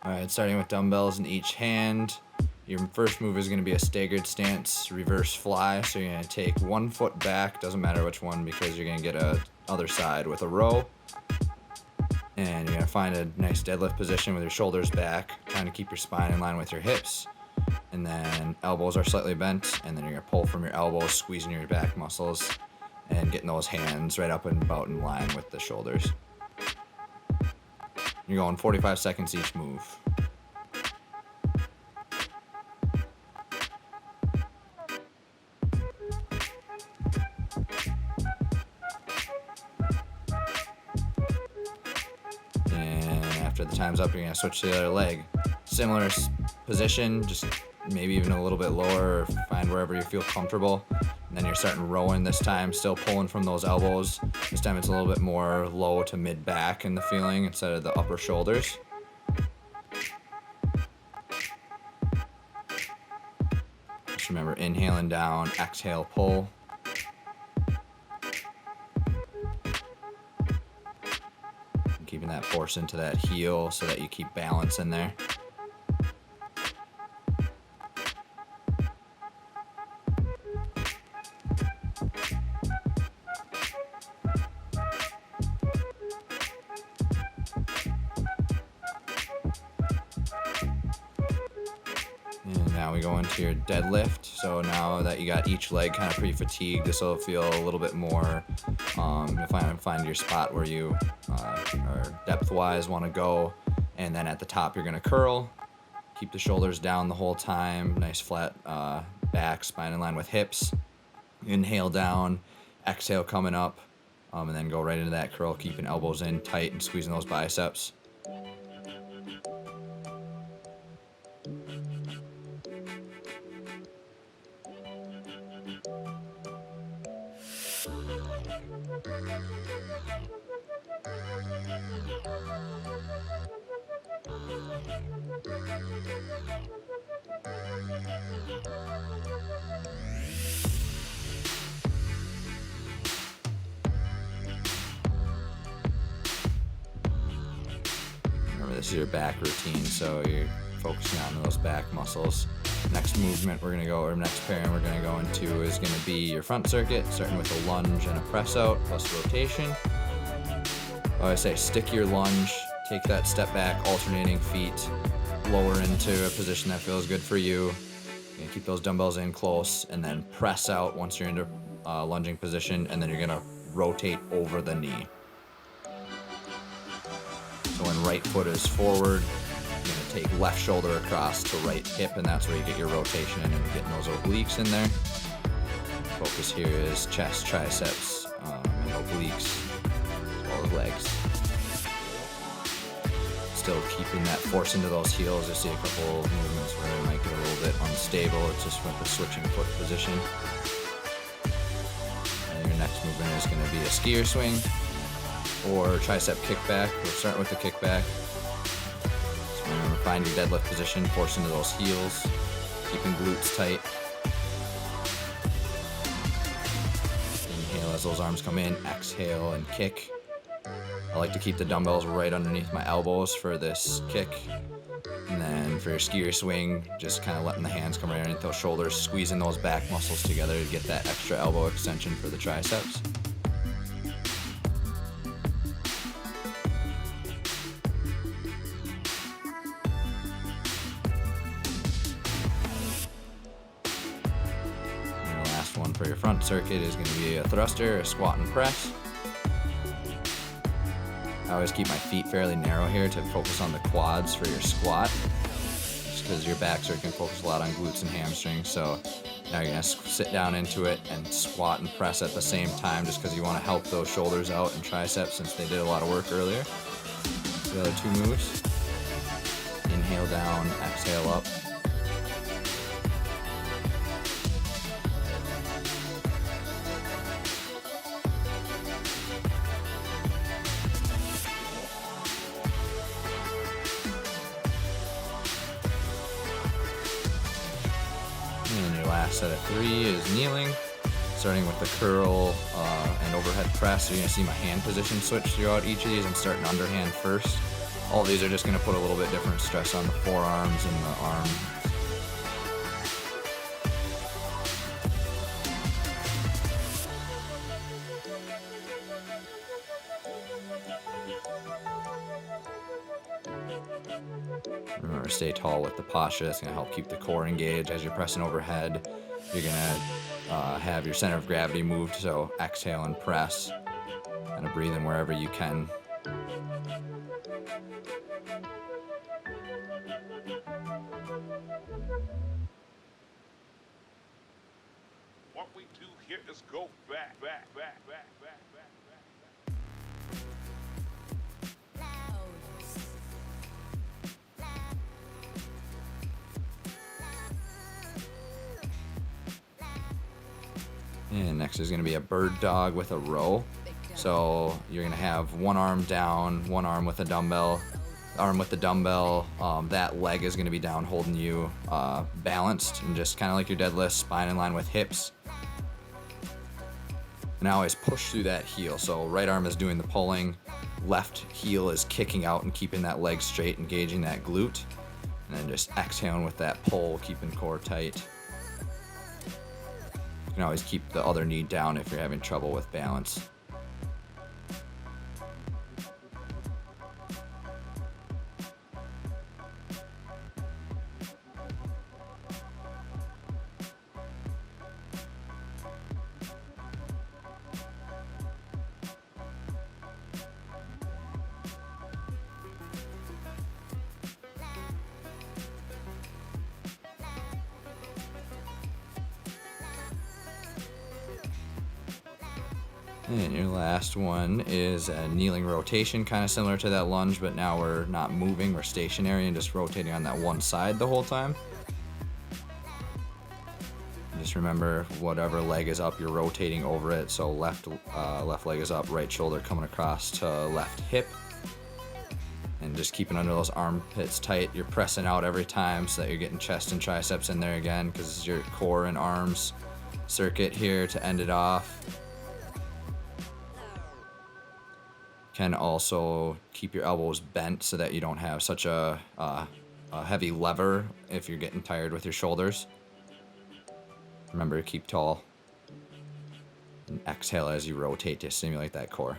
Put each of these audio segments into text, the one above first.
Alright, starting with dumbbells in each hand. Your first move is going to be a staggered stance, reverse fly. So you're going to take 1 foot back, doesn't matter which one, because you're going to get a other side with a row. And you're going to find a nice deadlift position with your shoulders back, trying to keep your spine in line with your hips. And then elbows are slightly bent, and then you're going to pull from your elbows, squeezing your back muscles, and getting those hands right up and about in line with the shoulders. You're going 45 seconds each move. And after the time's up, you're going to switch to the other leg. Similar position, just maybe even a little bit lower, or find wherever you feel comfortable. And then you're starting rowing this time, still pulling from those elbows. This time it's a little bit more low to mid back in the feeling instead of the upper shoulders. Just remember, inhaling down, exhale, pull. And keeping that force into that heel so that you keep balance in there. And now we go into your deadlift. So now that you got each leg kind of pretty fatigued, this will feel a little bit more, you'll find your spot where you or depth-wise want to go. And then at the top, you're going to curl. Keep the shoulders down the whole time. Nice flat back, spine in line with hips. Inhale down, exhale coming up, and then go right into that curl, keeping elbows in tight and squeezing those biceps. Remember, this is your back routine, so you're focusing on those back muscles. Next movement we're going to go, or next pairing we're going to go into is going to be your front circuit, starting with a lunge and a press out plus rotation. I always say stick your lunge, take that step back, alternating feet, lower into a position that feels good for you. You're going to keep those dumbbells in close, and then press out once you're into lunging position, and then you're going to rotate over the knee. So when right foot is forward, you're going to take left shoulder across to right hip, and that's where you get your rotation and getting those obliques in there. Focus here is chest, triceps, and obliques, as well as legs. Still keeping that force into those heels. I see a couple of movements where it might get a little bit unstable. It's just with the switching foot position. And your next movement is going to be a skier swing or tricep kickback. We'll start with the kickback. So remember, find your deadlift position, force into those heels, keeping glutes tight. Inhale as those arms come in, exhale and kick. I like to keep the dumbbells right underneath my elbows for this kick. And then for your skier swing, just kind of letting the hands come right underneath those shoulders, squeezing those back muscles together to get that extra elbow extension for the triceps. And the last one for your front circuit is going to be a thruster, a squat and press. I always keep my feet fairly narrow here to focus on the quads for your squat, just because your back circuit can focus a lot on glutes and hamstrings. So now you're going to sit down into it and squat and press at the same time, just because you want to help those shoulders out and triceps since they did a lot of work earlier. The other two moves. Inhale down, exhale up. And your last set of 3 is kneeling, starting with the curl and overhead press. So you're going to see my hand position switch throughout each of these. I'm starting underhand first, All these are just going to put a little bit different stress on the forearms and the arm. Remember, stay tall with the posture. That's going to help keep the core engaged. As you're pressing overhead, you're going to have your center of gravity moved, so exhale and press. Kind of breathe in wherever you can. What we do here is go back. And next is going to be a bird dog with a row. So you're going to have one arm down, one arm with a dumbbell, arm with the dumbbell. That leg is going to be down holding you balanced, and just kind of like your deadlift, spine in line with hips. And I always push through that heel. So right arm is doing the pulling, left heel is kicking out and keeping that leg straight, engaging that glute. And then just exhaling with that pull, keeping core tight. You can always keep the other knee down if you're having trouble with balance. And your last one is a kneeling rotation, kind of similar to that lunge, but now we're not moving, we're stationary and just rotating on that one side the whole time. Just remember, whatever leg is up, you're rotating over it. So left leg is up, right shoulder coming across to left hip. And just keeping under those armpits tight. You're pressing out every time so that you're getting chest and triceps in there again, because it's your core and arms circuit here to end it off. Can also keep your elbows bent so that you don't have such a heavy lever if you're getting tired with your shoulders. Remember to keep tall. And exhale as you rotate to stimulate that core.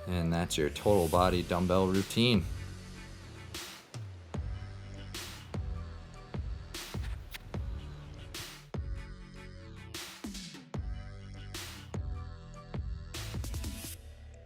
And that's your total body dumbbell routine.